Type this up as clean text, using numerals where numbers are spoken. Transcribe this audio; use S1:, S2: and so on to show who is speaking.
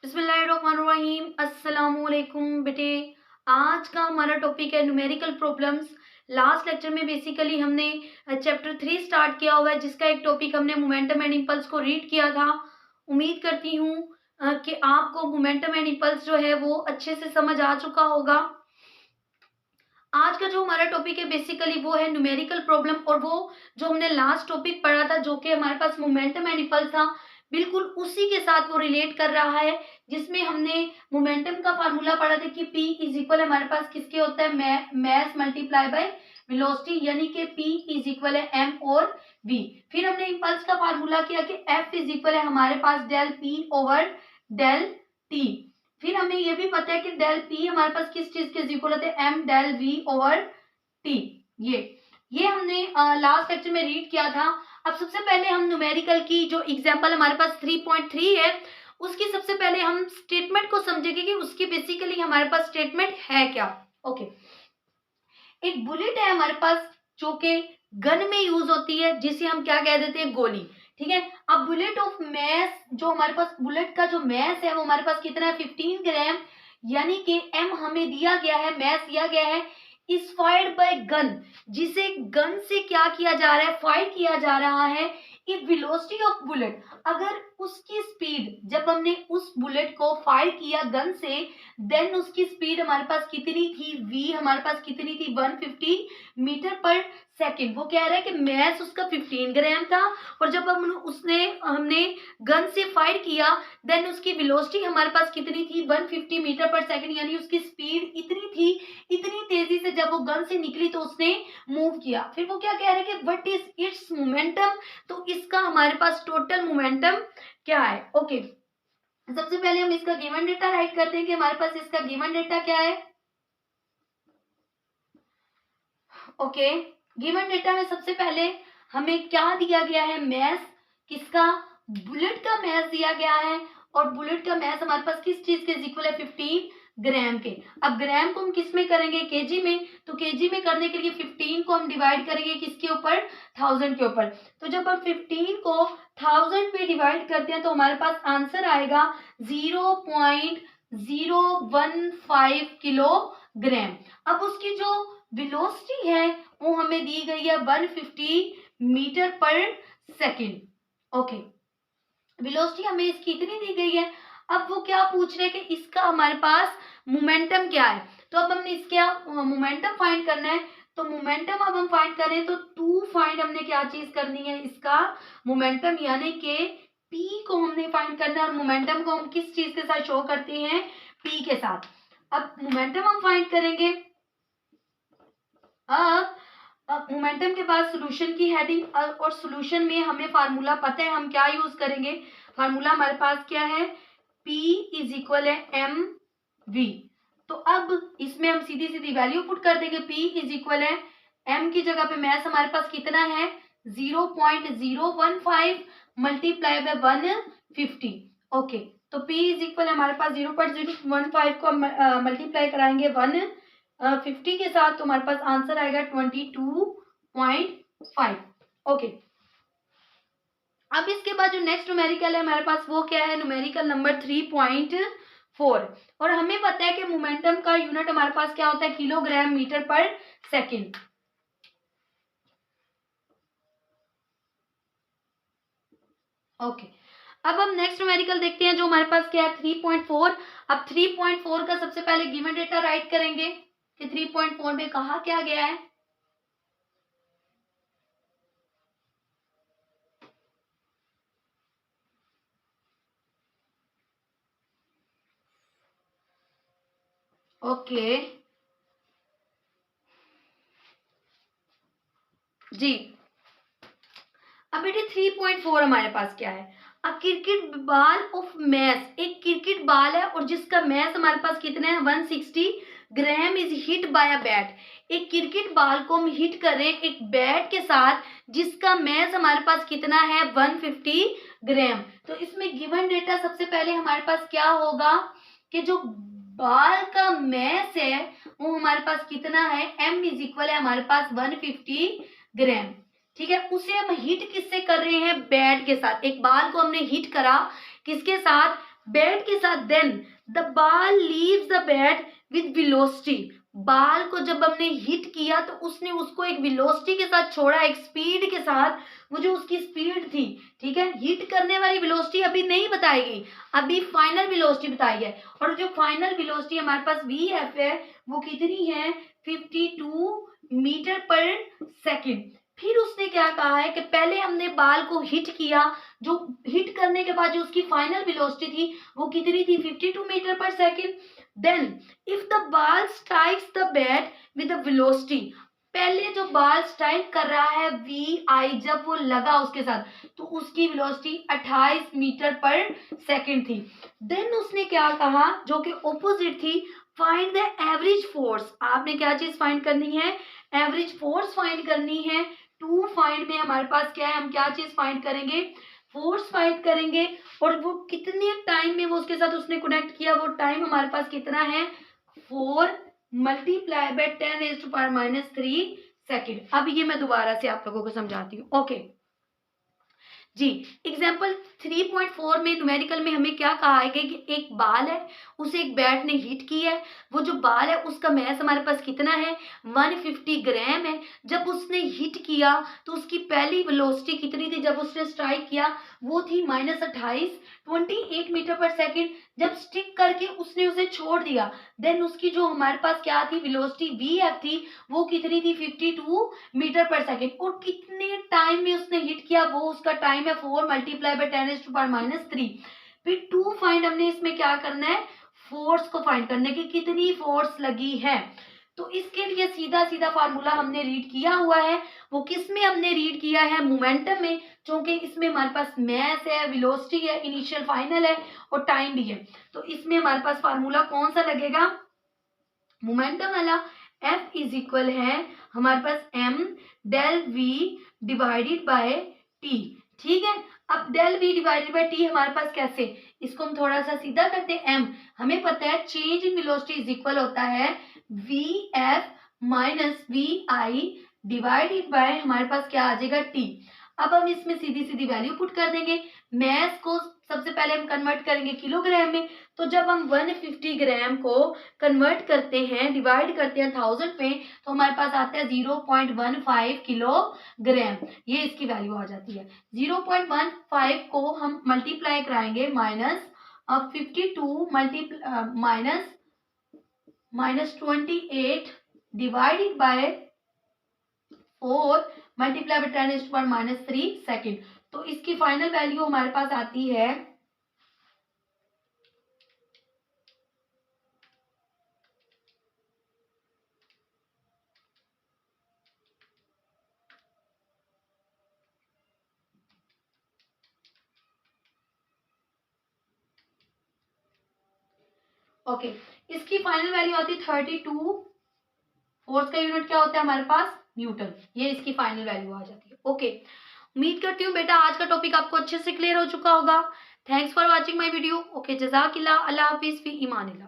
S1: बिस्मिल्लाहिर्रहमानिर्रहीम। अस्सलामुअलैकुम बेटे। आज का हमारा टॉपिक है न्यूमेरिकल प्रॉब्लम्स। लास्ट लेक्चर में बेसिकली हमने चैप्टर 3 स्टार्ट किया हुआ है, जिसका एक टॉपिक हमने मोमेंटम एंड इम्पल्स को रीड किया था। उम्मीद करती हूँ कि आपको मोमेंटम एंड इम्पल्स जो है वो अच्छे से समझ आ चुका होगा। आज का जो हमारा टॉपिक है बेसिकली वो है न्यूमेरिकल प्रॉब्लम, और वो जो हमने लास्ट टॉपिक पढ़ा था जो कि हमारे पास मोमेंटम एंड इम्पल्स था, बिल्कुल उसी के साथ वो रिलेट कर रहा है। जिसमें हमने मोमेंटम का फार्मूला पढ़ा था कि P इज इक्वल हमारे पास किसके होता है, मैस मल्टीप्लाई बाय वेलोसिटी, यानी कि P इज इक्वल है M और V। फिर हमने इम्पल्स का फार्मूला किया कि F इज इक्वल है हमारे पास del P over del T। फिर हमें ये भी पता है कि डेल P हमारे पास किस चीज के इक्वल होते हैं, M del V over T। ये हमने लास्ट लेक्चर में रीड किया था। अब सबसे पहले हम न्यूमेरिकल की जो एग्जांपल हमारे पास 3.3 है, उसकी सबसे पहले हम स्टेटमेंट को समझेंगे कि उसकी बेसिकली हमारे पास स्टेटमेंट है क्या। ओके, एक बुलेट है हमारे पास जो कि गन में यूज होती है, जिसे हम क्या कह देते हैं, गोली। ठीक है। अब बुलेट ऑफ मैस, जो हमारे पास बुलेट का जो मैस है वो हमारे पास कितना है, 15 ग्राम, यानी कि एम हमें दिया गया है, मैस दिया गया है। इज फायर्ड बाय गन, जिसे गन से क्या किया जा रहा है, फायर किया जा रहा है। इफ वेलोसिटी ऑफ बुलेट, अगर उसकी स्पीड, जब हमने उस बुलेट को फायर किया गन से, देन उसकी स्पीड हमारे पास कितनी थी, v हमारे पास कितनी थी, 150 मीटर पर सेकेंड। वो कह रहा है कि मैस उसका 15 ग्राम था, और जब हमने गन से फायर किया, देन उसकी वेलोसिटी हमारे पास कितनी थी, 150 मीटर पर सेकेंड, यानी उसकी स्पीड इतनी थी, इतनी तेजी से जब वो गन से निकली तो उसने मूव किया। फिर वो क्या कह रहे हैं कि व्हाट इज इट्स मोमेंटम, तो इसका हमारे पास टोटल मोमेंटम क्या है। ओके, सबसे पहले हम इसका गिवन डेटा राइट करते हैं कि हमारे पास इसका गिवन डेटा क्या है। ओके, गिवन डेटा में सबसे पहले हमें क्या दिया गया है, मैस, किसका, बुलेट का मैस दिया गया है। और बुलेट का मैस हमारे पास किस चीज के इक्वल है, 15 ग्राम के। अब ग्राम को हम किस में करेंगे, केजी में। तो केजी में करने के लिए 15 को हम डिवाइड करेंगे किसके ऊपर, 1000 के ऊपर। तो जब हम 15 को 1000 पे डिवाइड करते हैं तो हमारे पास आंसर आएगा 0.015 किलोग्राम। अब उसकी जो वेलोसिटी है वो हमें दी गई है 150 metre per second. Okay, velocity हमें इसकी इतनी दी गई है। अब वो क्या पूछ रहे हैं कि इसका हमारे पास मोमेंटम क्या है। तो अब हमने इसका मोमेंटम फाइंड करना है। तो मोमेंटम अब हम फाइंड करें तो टू फाइंड हमने क्या चीज करनी है, इसका मोमेंटम, यानी कि P को हमने फाइंड करना है। और मोमेंटम को हम किस चीज के साथ शो करते हैं, P के साथ। अब मोमेंटम हम फाइंड करेंगे। अब मोमेंटम के बाद सॉल्यूशन की हेडिंग, और सॉल्यूशन में हमें फार्मूला पता है, हम क्या यूज करेंगे। फार्मूला हमारे पास क्या है, P इज इक्वल है एम वी। तो अब इसमें हम सीधी सीधी वैल्यू पुट कर देंगे। P इज इक्वल है m की जगह पे मैस हमारे पास कितना है, 0.015 मल्टीप्लाई बाय 150। ओके, तो P इज इक्वल हमारे पास 0.015 को मल्टीप्लाई कराएंगे 150 के साथ, तो हमारे पास आंसर आएगा 22.5। ओके, अब इसके बाद जो नेक्स्ट न्यूमेरिकल है हमारे पास वो क्या है, न्यूमेरिकल नंबर 3.4। और हमें पता है कि मोमेंटम का यूनिट हमारे पास क्या होता है, kilogram metre per second. Okay, अब हम नेक्स्ट न्यूमेरिकल देखते हैं जो हमारे पास क्या है, 3.4। अब 3.4 का सबसे पहले गिवन डेटा राइट करेंगे कि 3.4 में कहा क्या गया है। ओके जी, अब बेटे 3.4 हमारे पास क्या है, a cricket ball of mass, एक क्रिकेट बॉल है और जिसका मैस हमारे पास कितना है, 160 gram, is hit by a bat. एक क्रिकेट बॉल को हम हिट कर रहे हैं एक बैट के साथ, जिसका मैस हमारे पास कितना है, 150 ग्राम। तो इसमें गिवन डेटा सबसे पहले हमारे पास क्या होगा कि जो बॉल का मैस है वो हमारे पास कितना है, m इज इक्वल है हमारे पास 150 ग्राम। ठीक है, उसे हम हिट किससे कर रहे हैं, बैट के साथ। एक बॉल को हमने हिट करा किसके साथ, बैट के साथ, then the ball leaves the bat with velocity, ball को जब हमने हिट किया तो उसने उसको एक वेलोसिटी के साथ छोड़ा, एक स्पीड के साथ, वो जो उसकी स्पीड थी, ठीक है, हिट करने वाली वेलोसिटी अभी नहीं बताई गई, अभी फाइनल वेलोसिटी बताई है, और जो फाइनल वेलोसिटी हमारे पास वी एफ है वो कितनी है, 52 मीटर पर सेकेंड। फिर उसने क्या कहा है कि पहले हमने बॉल को हिट किया, जो हिट करने के बाद जो उसकी फाइनल वेलोसिटी थी वो कितनी थी, 52 metre per second. Then if the ball strikes the bat with the velocity, पहले जो बॉल स्ट्राइक कर रहा है वी आई, जब वो लगा उसके साथ तो उसकी वेलोसिटी 28 मीटर पर सेकेंड थी। देन उसने क्या कहा, जो कि ऑपोजिट थी, फाइंड द एवरेज फोर्स, आपने क्या चीज फाइंड करनी है, एवरेज फोर्स फाइंड करनी है। टू फाइंड में हमारे पास क्या है, हम क्या चीज फाइंड करेंगे, फोर्स फाइंड करेंगे, और वो कितने टाइम में वो उसके साथ उसने कनेक्ट किया, वो टाइम हमारे पास कितना है, 4 मल्टीप्लाई बाय 10⁻³ सेकेंड। अब ये मैं दोबारा से आप लोगों को समझाती हूँ। ओके जी, एग्जाम्पल 3.4 में न्यूमेरिकल में हमें क्या कहा है कि एक बाल है, उसे एक बैट ने हिट किया है, वो जो बाल है उसका मैस हमारे पास कितना है, 150 ग्राम है। जब उसने हिट किया तो उसकी पहली वेलोसिटी कितनी थी, जब उसने स्ट्राइक किया वो थी -28 मीटर पर सेकेंड। जब स्टिक करके उसने उसे छोड़ दिया, देन उसकी जो हमारे पास क्या थी, वेलोसिटी वी एफ थी, वो कितनी थी, 52 मीटर पर सेकेंड। और कितने टाइम में उसने हिट किया, वो उसका टाइम है 4 मल्टीप्लाई बाय 10⁻³ फिर टू फाइंड, हमने इसमें क्या करना है, फोर्स को फाइंड करने की, कितनी फोर्स लगी है। तो इसके लिए सीधा सीधा फार्मूला हमने रीड किया हुआ है, वो किस में हमने रीड किया है, मोमेंटम में, क्योंकि इसमें हमारे पास मैस है, वेलोसिटी है, इनिशियल फाइनल है और टाइम भी है। तो इसमें हमारे पास फार्मूला कौन सा लगेगा, मोमेंटम वाला। F इज इक्वल है हमारे पास m del v divided by t, ठीक है। अब del v divided by t हमारे पास कैसे, इसको हम थोड़ा सा सीधा करते हैं। m हमें पता है change in velocity is equal होता है vf minus vi divided by हमारे पास क्या आ जाएगा t। अब हम इसमें सीधी सीधी वैल्यू पुट कर देंगे, मैस को सबसे पहले हम कन्वर्ट करेंगे किलोग्राम में, तो जब हम 150 ग्राम को कन्वर्ट करते हैं, डिवाइड करते हैं 1000 पे, तो हमारे पास आता है 0.15 किलोग्राम, ये इसकी वैल्यू आ जाती है। 0.15 को हम मल्टीप्लाई कराएंगे minus 52 minus 28 divided by 4 multiply by 10⁻³ second. तो इसकी फाइनल वैल्यू हमारे पास आती है ओके इसकी फाइनल वैल्यू आती है 32, फोर्स का यूनिट क्या होता है हमारे पास, न्यूटन, ये इसकी फाइनल वैल्यू आ जाती है। ओके उम्मीद करती हूँ बेटा आज का टॉपिक आपको अच्छे से क्लियर हो चुका होगा। Thanks for watching my video. Okay जज़ाकिल्लाह, अल्लाह हाफिज़, फी ईमानिल्लाह।